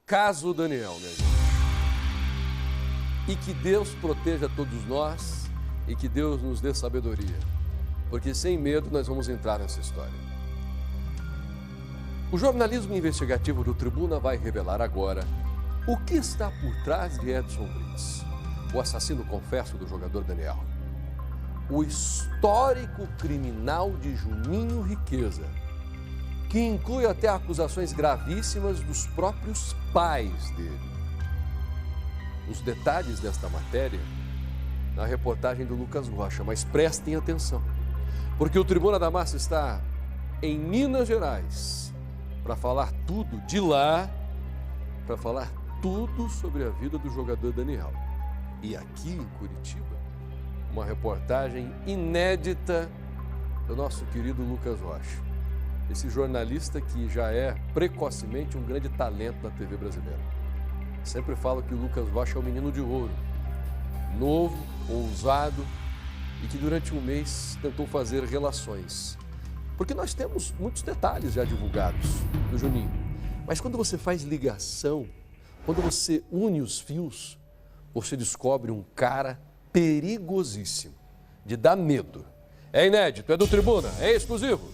Caso Daniel, minha gente. E que Deus proteja todos nós e que Deus nos dê sabedoria. Porque sem medo nós vamos entrar nessa história. O jornalismo investigativo do Tribuna vai revelar agora o que está por trás de Edson Brits, o assassino confesso do jogador Daniel. O histórico criminal de Juninho Riqueza, que inclui até acusações gravíssimas dos próprios pais dele. Os detalhes desta matéria na reportagem do Lucas Rocha, mas prestem atenção, porque o Tribuna da Massa está em Minas Gerais para falar tudo de lá, para falar tudo sobre a vida do jogador Daniel. E aqui em Curitiba, uma reportagem inédita do nosso querido Lucas Rocha, esse jornalista que já é precocemente um grande talento da TV brasileira. Sempre falo que o Lucas Rocha é um menino de ouro, novo, ousado e que durante um mês tentou fazer relações. Porque nós temos muitos detalhes já divulgados do Juninho, mas quando você faz ligação, quando você une os fios, você descobre um cara perigosíssimo, de dar medo. É inédito, é do Tribuna, é exclusivo.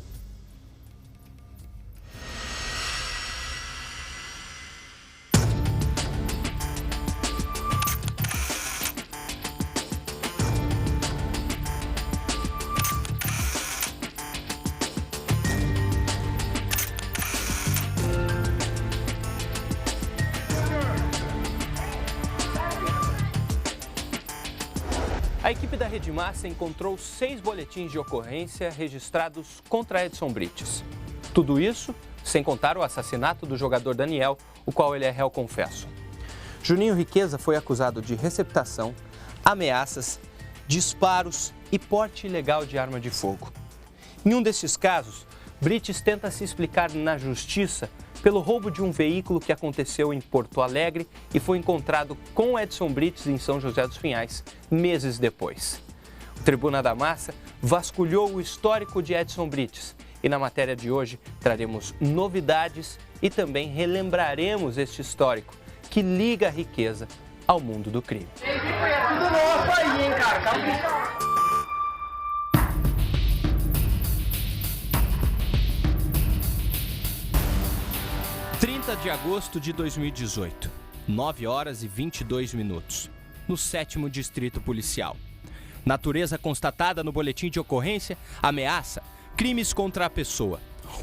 A equipe da Rede Massa encontrou 6 boletins de ocorrência registrados contra Edson Brits. Tudo isso sem contar o assassinato do jogador Daniel, o qual ele é réu confesso. Juninho Riqueza foi acusado de receptação, ameaças, disparos e porte ilegal de arma de fogo. Em um desses casos, Brits tenta se explicar na justiça pelo roubo de um veículo que aconteceu em Porto Alegre e foi encontrado com Edson Brits em São José dos Pinhais, meses depois. O Tribuna da Massa vasculhou o histórico de Edson Brits e na matéria de hoje traremos novidades e também relembraremos este histórico que liga a Riqueza ao mundo do crime. Tudo nosso aí, hein, cara? 30 de agosto de 2018, 9 horas e 22 minutos, no 7º Distrito Policial. Natureza constatada no boletim de ocorrência, ameaça, crimes contra a pessoa.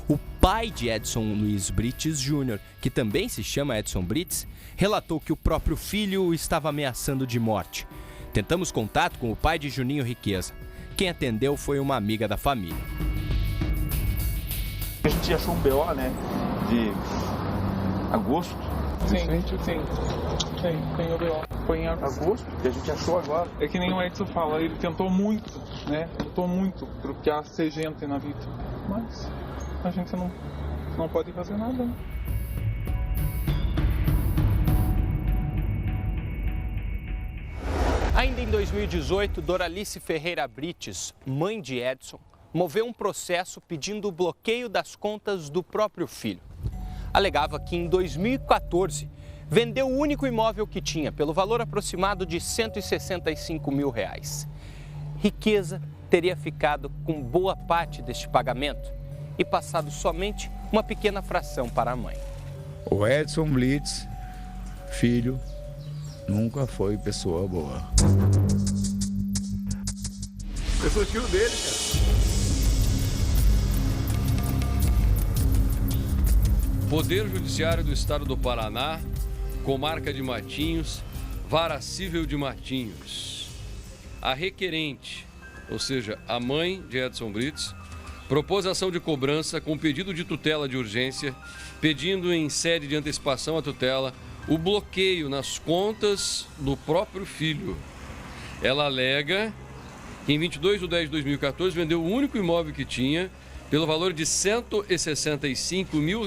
O pai de Edson Luiz Brits Jr., que também se chama Edson Brits, relatou que o próprio filho o estava ameaçando de morte. Tentamos contato com o pai de Juninho Riqueza. Quem atendeu foi uma amiga da família. A gente achou um BO, né, de agosto. Sim, tem o BO. Foi em Agosto, que a gente achou agora. É que nem o Edson fala, ele tentou muito, né? Tentou muito para ser gente na vida. Mas a gente não pode fazer nada, né? Ainda em 2018, Doralice Ferreira Brits, mãe de Edson, moveu um processo pedindo o bloqueio das contas do próprio filho. Alegava que em 2014 vendeu o único imóvel que tinha pelo valor aproximado de R$165 mil. Riqueza teria ficado com boa parte deste pagamento e passado somente uma pequena fração para a mãe. O Edson Brits, filho, nunca foi pessoa boa. Eu sou tio dele, cara. Poder Judiciário do Estado do Paraná, Comarca de Matinhos, Vara Cível de Matinhos. A requerente, ou seja, a mãe de Edson Brits, propôs ação de cobrança com pedido de tutela de urgência, pedindo em sede de antecipação à tutela o bloqueio nas contas do próprio filho. Ela alega que em 22 de 10 de 2014 vendeu o único imóvel que tinha pelo valor de R$165 mil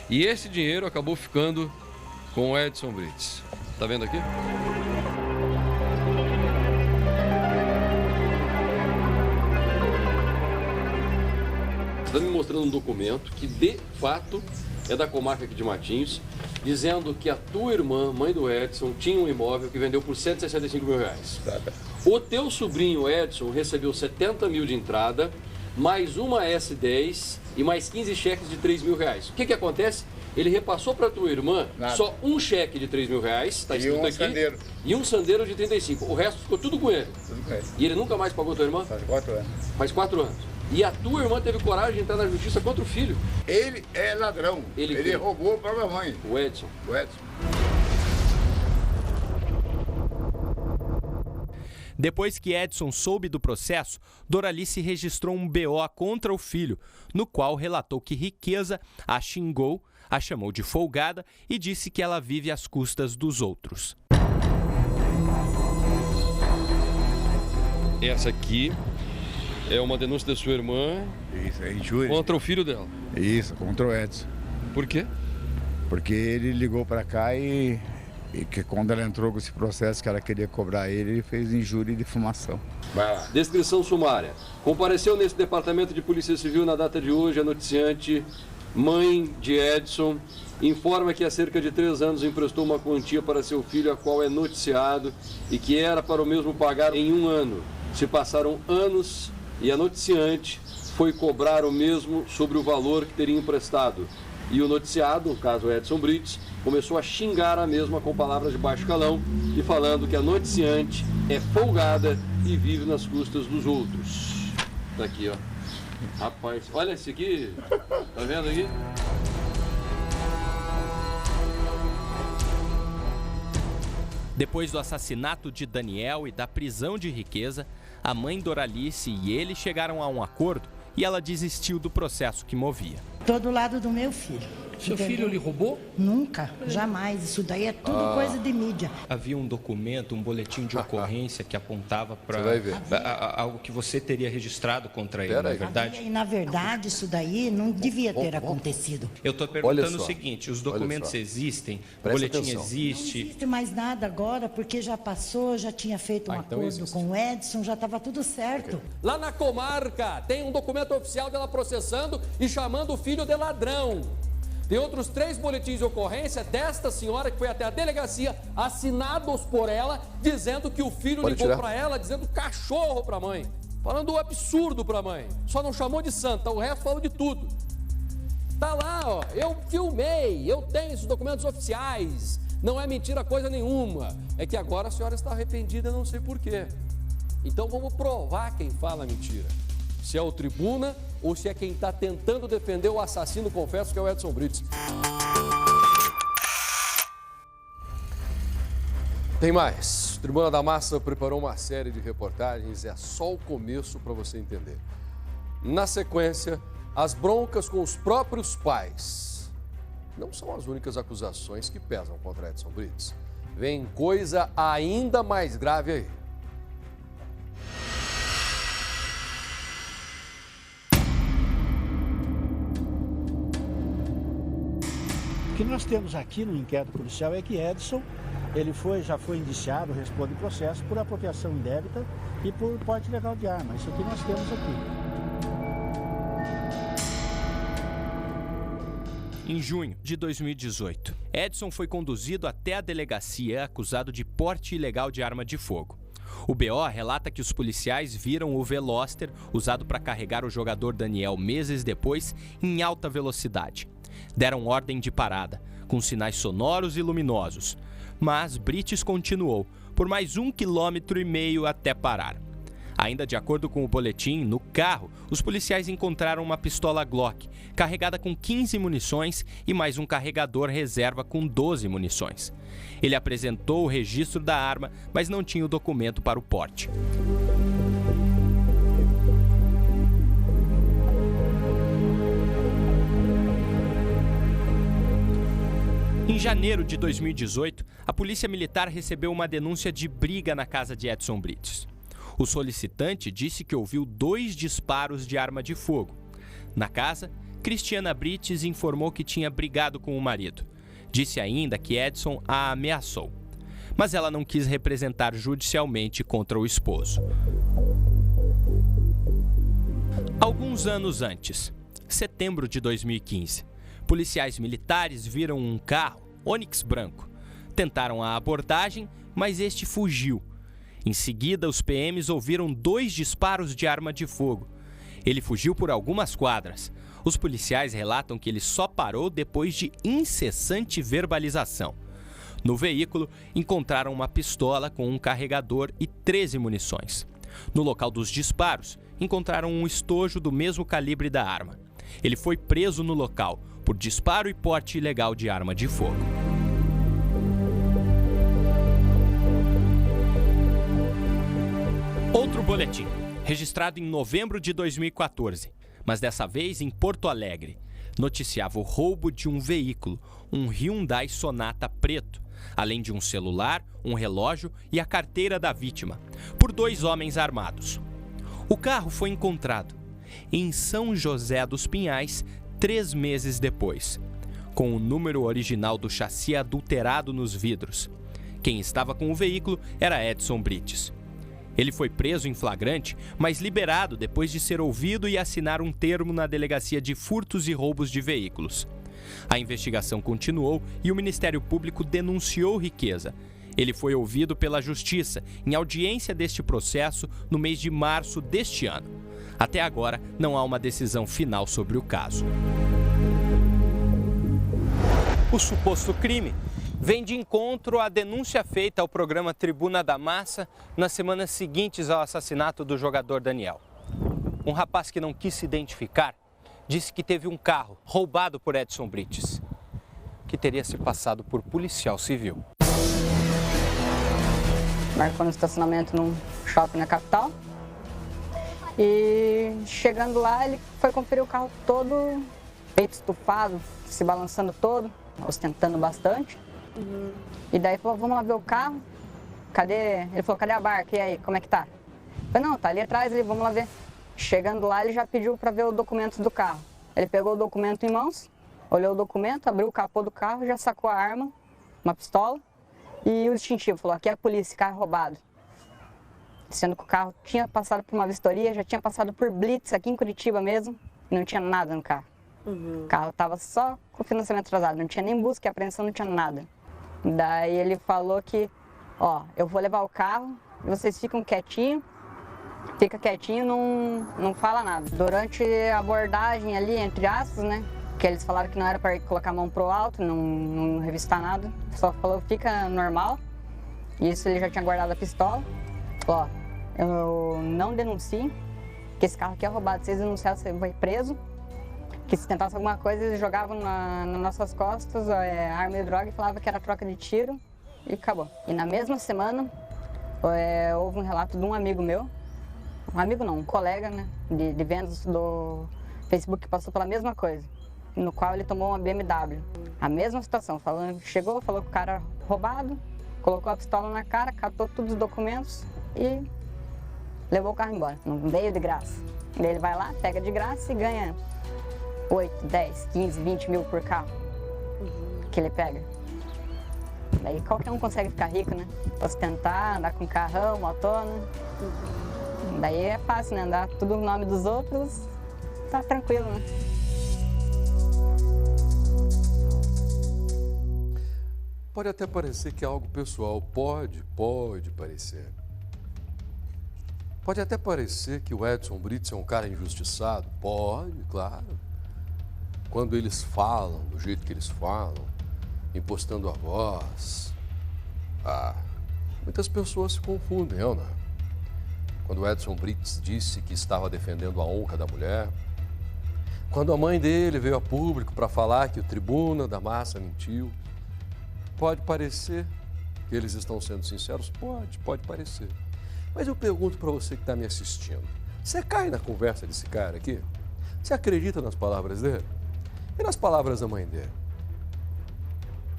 e esse dinheiro acabou ficando com o Edson Brits. Tá vendo aqui? Está me mostrando um documento que, de fato, é da comarca aqui de Matinhos, dizendo que a tua irmã, mãe do Edson, tinha um imóvel que vendeu por 165 mil reais. O teu sobrinho Edson recebeu 70 mil de entrada, mais uma S10 e mais 15 cheques de 3 mil reais. O que acontece? Ele repassou para tua irmã só um cheque de 3 mil reais, tá escrito aqui, sandeiro. E um sandeiro de 35. O resto ficou tudo com ele. Tudo com ele. E ele nunca mais pagou tua irmã? Faz 4 anos. Faz 4 anos. E a tua irmã teve coragem de entrar na justiça contra o filho? Ele é ladrão. Ele roubou para a mãe. O Edson. O Edson. Depois que Edson soube do processo, Doralice registrou um BO contra o filho, no qual relatou que Riqueza a xingou, a chamou de folgada e disse que ela vive às custas dos outros. Essa aqui é uma denúncia da sua irmã. Isso, é injúria. Contra o filho dela. Isso, contra o Edson. Por quê? Porque ele ligou para cá e que quando ela entrou com esse processo que ela queria cobrar ele fez injúria e difamação. Vai lá. Descrição sumária. Compareceu nesse departamento de Polícia Civil na data de hoje a noticiante, mãe de Edson, informa que há cerca de 3 anos emprestou uma quantia para seu filho, a qual é noticiado, e que era para o mesmo pagar em 1 ano. Se passaram anos e a noticiante foi cobrar o mesmo sobre o valor que teria emprestado. E o noticiado, o caso Edson Brites, começou a xingar a mesma com palavras de baixo calão e falando que a noticiante é folgada e vive nas custas dos outros. Tá aqui, ó. Rapaz, olha esse aqui. Tá vendo aqui? Depois do assassinato de Daniel e da prisão de Riqueza, a mãe Doralice e ele chegaram a um acordo e ela desistiu do processo que movia. Tô do lado do meu filho. Seu filho lhe roubou? Nunca, jamais. Isso daí é tudo coisa de mídia. Havia um documento, um boletim de ocorrência que apontava para algo que você teria registrado contra ele, não é verdade? E na verdade isso daí não devia ter acontecido. Eu estou perguntando o seguinte, os documentos existem, o boletim existe? Não existe mais nada agora, porque já passou, já tinha feito um acordo com o Edson, já estava tudo certo. Lá na comarca tem um documento oficial dela processando e chamando o filho de ladrão. Tem outros 3 boletins de ocorrência desta senhora que foi até a delegacia, assinados por ela, dizendo que o filho ligou para ela, dizendo cachorro para a mãe. Falando um absurdo para a mãe. Só não chamou de santa, o resto falou de tudo. Tá lá, ó, eu filmei, eu tenho esses documentos oficiais. Não é mentira coisa nenhuma. É que agora a senhora está arrependida, não sei porquê. Então vamos provar quem fala mentira. Se é o Tribuna ou se é quem está tentando defender o assassino, confesso que é o Edson Brites. Tem mais. O Tribuna da Massa preparou uma série de reportagens, é só o começo para você entender. Na sequência, as broncas com os próprios pais. Não são as únicas acusações que pesam contra Edson Brites. Vem coisa ainda mais grave aí. O que nós temos aqui no inquérito policial é que Edson, já foi indiciado, responde processo por apropriação indébita e por porte ilegal de arma. Isso que nós temos aqui. Em junho de 2018, Edson foi conduzido até a delegacia acusado de porte ilegal de arma de fogo. O BO relata que os policiais viram o Veloster usado para carregar o jogador Daniel meses depois em alta velocidade. Deram ordem de parada, com sinais sonoros e luminosos. Mas Brites continuou, por mais 1,5 km até parar. Ainda de acordo com o boletim, no carro, os policiais encontraram uma pistola Glock, carregada com 15 munições e mais um carregador reserva com 12 munições. Ele apresentou o registro da arma, mas não tinha o documento para o porte. Em janeiro de 2018, a Polícia Militar recebeu uma denúncia de briga na casa de Edson Brites. O solicitante disse que ouviu 2 disparos de arma de fogo. Na casa, Cristiana Brites informou que tinha brigado com o marido. Disse ainda que Edson a ameaçou. Mas ela não quis representar judicialmente contra o esposo. Alguns anos antes, setembro de 2015, Policiais militares viram um carro, Onix branco. Tentaram a abordagem, mas este fugiu. Em seguida, os PMs ouviram 2 disparos de arma de fogo. Ele fugiu por algumas quadras. Os policiais relatam que ele só parou depois de incessante verbalização. No veículo, encontraram uma pistola com um carregador e 13 munições. No local dos disparos, encontraram um estojo do mesmo calibre da arma. Ele foi preso no local por disparo e porte ilegal de arma de fogo. Outro boletim, registrado em novembro de 2014, mas dessa vez em Porto Alegre, noticiava o roubo de um veículo, um Hyundai Sonata preto, além de um celular, um relógio e a carteira da vítima, por 2 homens armados. O carro foi encontrado em São José dos Pinhais 3 meses depois, com o número original do chassi adulterado nos vidros. Quem estava com o veículo era Edson Brites. Ele foi preso em flagrante, mas liberado depois de ser ouvido e assinar um termo na Delegacia de Furtos e Roubos de Veículos. A investigação continuou e o Ministério Público denunciou Riqueza. Ele foi ouvido pela Justiça em audiência deste processo no mês de março deste ano. Até agora, não há uma decisão final sobre o caso. O suposto crime vem de encontro à denúncia feita ao programa Tribuna da Massa nas semanas seguintes ao assassinato do jogador Daniel. Um rapaz que não quis se identificar disse que teve um carro roubado por Edson Brites, que teria se passado por policial civil. Marcou no estacionamento num shopping na capital e chegando lá ele foi conferir o carro todo, peito estufado, se balançando todo, ostentando bastante. E daí falou, vamos lá ver o carro, cadê? Ele falou, cadê a barca? E aí, como é que tá? Eu falei, não, tá ali atrás, vamos lá ver. Chegando lá, ele já pediu para ver o documento do carro. Ele pegou o documento em mãos, olhou o documento, abriu o capô do carro, já sacou a arma, uma pistola e o distintivo. Falou, aqui é a polícia, carro roubado. Sendo que o carro tinha passado por uma vistoria, já tinha passado por blitz aqui em Curitiba mesmo, e não tinha nada no carro. O carro estava só com o financiamento atrasado, não tinha nem busca e apreensão, não tinha nada. Daí ele falou que, ó, eu vou levar o carro e vocês ficam quietinho, fica quietinho, não fala nada. Durante a abordagem ali, entre aspas, né, que eles falaram que não era para colocar a mão pro alto, não revistar nada, só falou, fica normal. Isso ele já tinha guardado a pistola. Ó, eu não denuncio, que esse carro aqui é roubado, se vocês denunciassem, você vai preso. Que se tentasse alguma coisa, eles jogavam nas nossas costas arma e droga e falavam que era troca de tiro e acabou. E na mesma semana, houve um relato de um amigo meu, um colega, né, de vendas do Facebook que passou pela mesma coisa, no qual ele tomou uma BMW. A mesma situação, chegou, falou que o cara era roubado, colocou a pistola na cara, catou todos os documentos e levou o carro embora, não veio de graça. Daí ele vai lá, pega de graça e ganha 8, 10, 15, 20 mil por carro que ele pega. Daí qualquer um consegue ficar rico, né? Ostentar, andar com carrão, motona. Daí é fácil, né? Andar tudo no nome dos outros, tá tranquilo, né? Pode até parecer que é algo pessoal, pode parecer. Pode até parecer que o Edson Brites é um cara injustiçado, pode, claro. Quando eles falam, do jeito que eles falam, impostando a voz, muitas pessoas se confundem, não é? Quando o Edson Brites disse que estava defendendo a honra da mulher, quando a mãe dele veio a público para falar que o Tribuna da Massa mentiu, pode parecer que eles estão sendo sinceros? Pode parecer. Mas eu pergunto para você que está me assistindo, você cai na conversa desse cara aqui? Você acredita nas palavras dele? E nas palavras da mãe dele?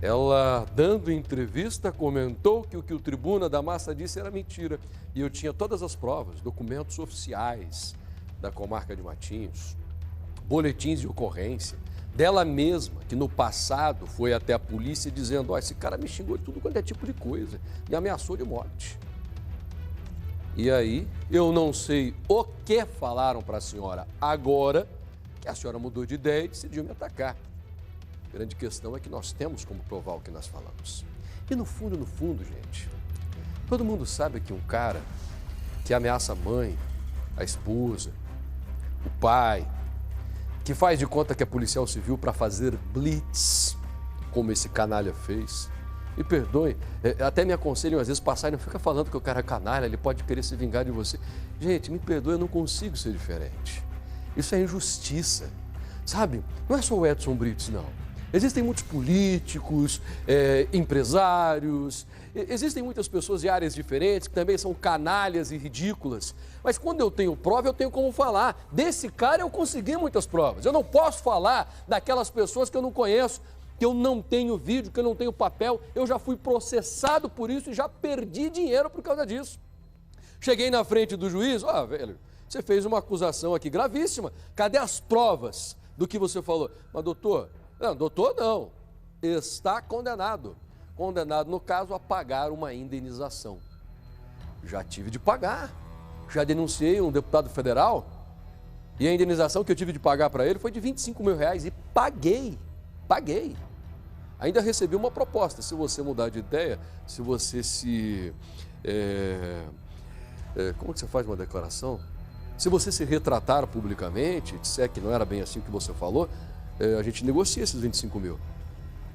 Ela, dando entrevista, comentou que o Tribuna da Massa disse era mentira. E eu tinha todas as provas, documentos oficiais da comarca de Matinhos, boletins de ocorrência, dela mesma, que no passado foi até a polícia dizendo, esse cara me xingou de tudo quanto é tipo de coisa, me ameaçou de morte. E aí, eu não sei o que falaram para a senhora agora, que a senhora mudou de ideia e decidiu me atacar. A grande questão é que nós temos como provar o que nós falamos. E no fundo, gente, todo mundo sabe que um cara que ameaça a mãe, a esposa, o pai, que faz de conta que é policial civil para fazer blitz, como esse canalha fez. Me perdoe, até me aconselham às vezes passar e não fica falando que o cara é canalha, ele pode querer se vingar de você. Gente, me perdoe, eu não consigo ser diferente. Isso é injustiça, sabe? Não é só o Edson Brites, não. Existem muitos políticos, empresários, existem muitas pessoas de áreas diferentes que também são canalhas e ridículas. Mas quando eu tenho prova, eu tenho como falar. Desse cara eu consegui muitas provas. Eu não posso falar daquelas pessoas que eu não conheço, que eu não tenho vídeo, que eu não tenho papel. Eu já fui processado por isso e já perdi dinheiro por causa disso. Cheguei na frente do juiz, velho, você fez uma acusação aqui gravíssima. Cadê as provas do que você falou? Mas doutor não, está condenado. Condenado, no caso, a pagar uma indenização. Já tive de pagar. Já denunciei um deputado federal e a indenização que eu tive de pagar para ele foi de R$25 mil e paguei. Ainda recebi uma proposta, se você mudar de ideia, se você como que você faz uma declaração? Se você se retratar publicamente, disser que não era bem assim o que você falou, a gente negocia esses 25 mil.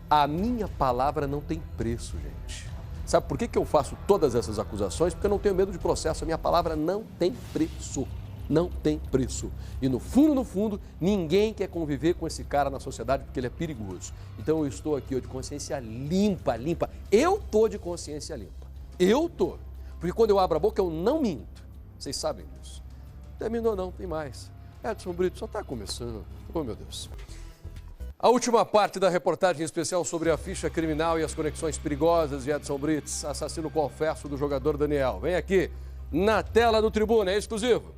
A minha palavra não tem preço, gente. Sabe por que eu faço todas essas acusações? Porque eu não tenho medo de processo. A minha palavra não tem preço. Não tem preço. E no fundo, ninguém quer conviver com esse cara na sociedade porque ele é perigoso. Então eu estou aqui de consciência limpa. Eu tô de consciência limpa. Eu tô. Porque quando eu abro a boca, eu não minto. Vocês sabem disso. Terminou não, tem mais. Edson Brito só está começando. Oh, meu Deus. A última parte da reportagem especial sobre a ficha criminal e as conexões perigosas de Edson Brites, assassino confesso do jogador Daniel. Vem aqui, na tela do Tribuna, é exclusivo.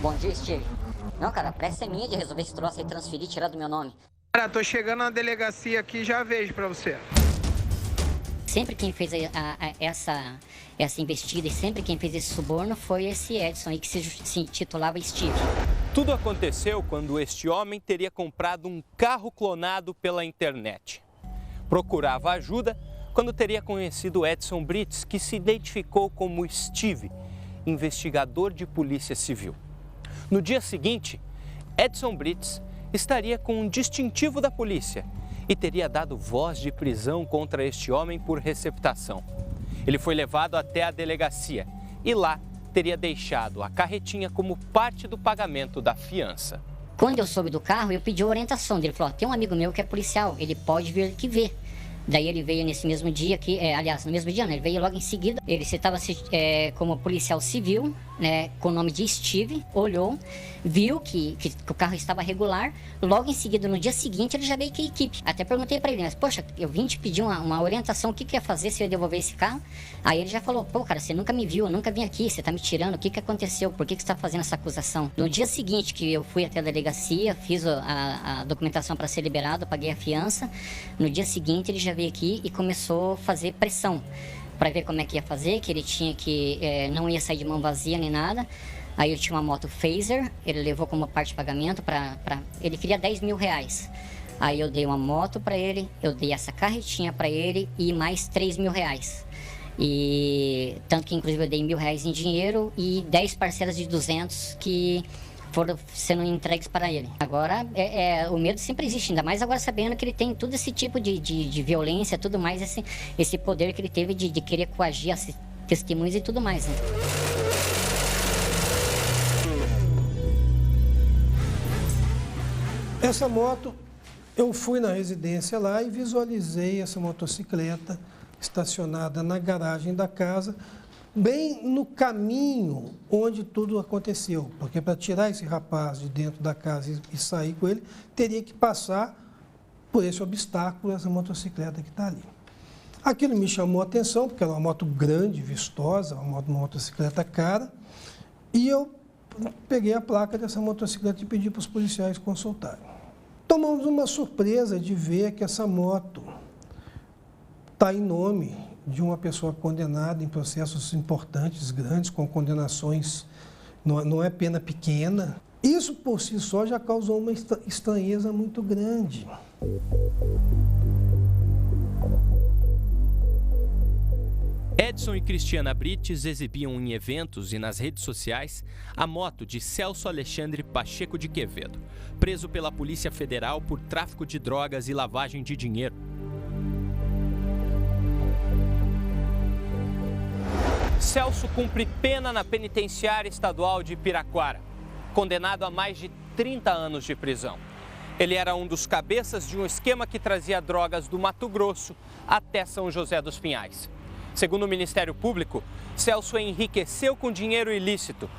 Bom dia, Steve. Não, cara, a pressa é minha de resolver esse troço aí, transferir, tirar do meu nome. Cara, tô chegando na delegacia aqui e já vejo pra você. Sempre quem fez essa investida e sempre quem fez esse suborno foi esse Edson aí que se intitulava Steve. Tudo aconteceu quando este homem teria comprado um carro clonado pela internet. Procurava ajuda quando teria conhecido Edson Brites, que se identificou como Steve, investigador de polícia civil. No dia seguinte, Edson Brites estaria com um distintivo da polícia e teria dado voz de prisão contra este homem por receptação. Ele foi levado até a delegacia e lá teria deixado a carretinha como parte do pagamento da fiança. Quando eu soube do carro, eu pedi orientação dele. Ele falou, tem um amigo meu que é policial, ele pode vir aqui ver. Daí ele veio nesse mesmo dia aqui, no mesmo dia, né? Ele veio logo em seguida. Ele citava-se como policial civil, né? Com o nome de Steve, olhou, viu que o carro estava regular. Logo em seguida, no dia seguinte, ele já veio com a equipe. Até perguntei para ele, mas poxa, eu vim te pedir uma orientação, o que ia fazer se eu ia devolver esse carro? Aí ele já falou, pô, cara, você nunca me viu, eu nunca vim aqui, você tá me tirando, o que aconteceu? Por que você tá fazendo essa acusação? No dia seguinte que eu fui até a delegacia, fiz a documentação para ser liberado, paguei a fiança. No dia seguinte, ele já veio aqui e começou a fazer pressão para ver como é que ia fazer, que ele tinha que não ia sair de mão vazia nem nada. Aí ele tinha uma moto Phaser, ele levou como parte de pagamento ele queria R$10 mil. Aí eu dei uma moto para ele, eu dei essa carretinha para ele e mais R$3 mil. E tanto que inclusive eu dei R$1.000 em dinheiro e 10 parcelas de 200 que foram sendo entregues para ele. Agora, o medo sempre existe, ainda mais agora sabendo que ele tem todo esse tipo de violência, tudo mais, esse poder que ele teve de querer coagir as testemunhas e tudo mais, né? Essa moto, eu fui na residência lá e visualizei essa motocicleta estacionada na garagem da casa, bem no caminho onde tudo aconteceu, porque para tirar esse rapaz de dentro da casa e sair com ele, teria que passar por esse obstáculo, essa motocicleta que está ali. Aquilo me chamou a atenção, porque era uma moto grande, vistosa, uma motocicleta cara, e eu peguei a placa dessa motocicleta e pedi para os policiais consultarem. Tomamos uma surpresa de ver que essa moto está em nome de uma pessoa condenada em processos importantes, grandes, com condenações, não é pena pequena. Isso por si só já causou uma estranheza muito grande. Edson e Cristiana Brites exibiam em eventos e nas redes sociais a moto de Celso Alexandre Pacheco de Quevedo, preso pela Polícia Federal por tráfico de drogas e lavagem de dinheiro. Celso cumpre pena na Penitenciária Estadual de Piraquara, condenado a mais de 30 anos de prisão. Ele era um dos cabeças de um esquema que trazia drogas do Mato Grosso até São José dos Pinhais. Segundo o Ministério Público, Celso enriqueceu com dinheiro ilícito.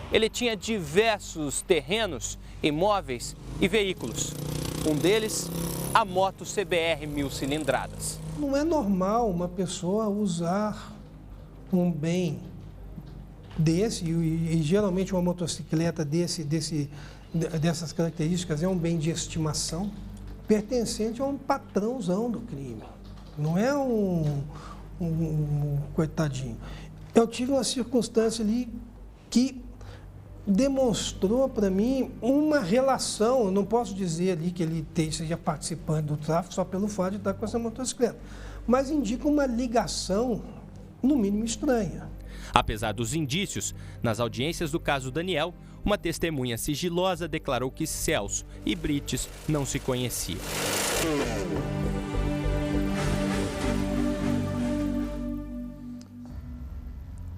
Ele tinha diversos terrenos, imóveis e veículos. Um deles, a moto CBR 1000 cilindradas. Não é normal uma pessoa usar um bem desse, e geralmente uma motocicleta dessas características é um bem de estimação, pertencente a um patrãozão do crime. Não é um coitadinho. Eu tive uma circunstância ali que demonstrou para mim uma relação. Eu não posso dizer ali que ele seja participante do tráfico só pelo fato de estar com essa motocicleta, mas indica uma ligação, no mínimo, estranha. Apesar dos indícios, nas audiências do caso Daniel, uma testemunha sigilosa declarou que Celso e Brites não se conheciam.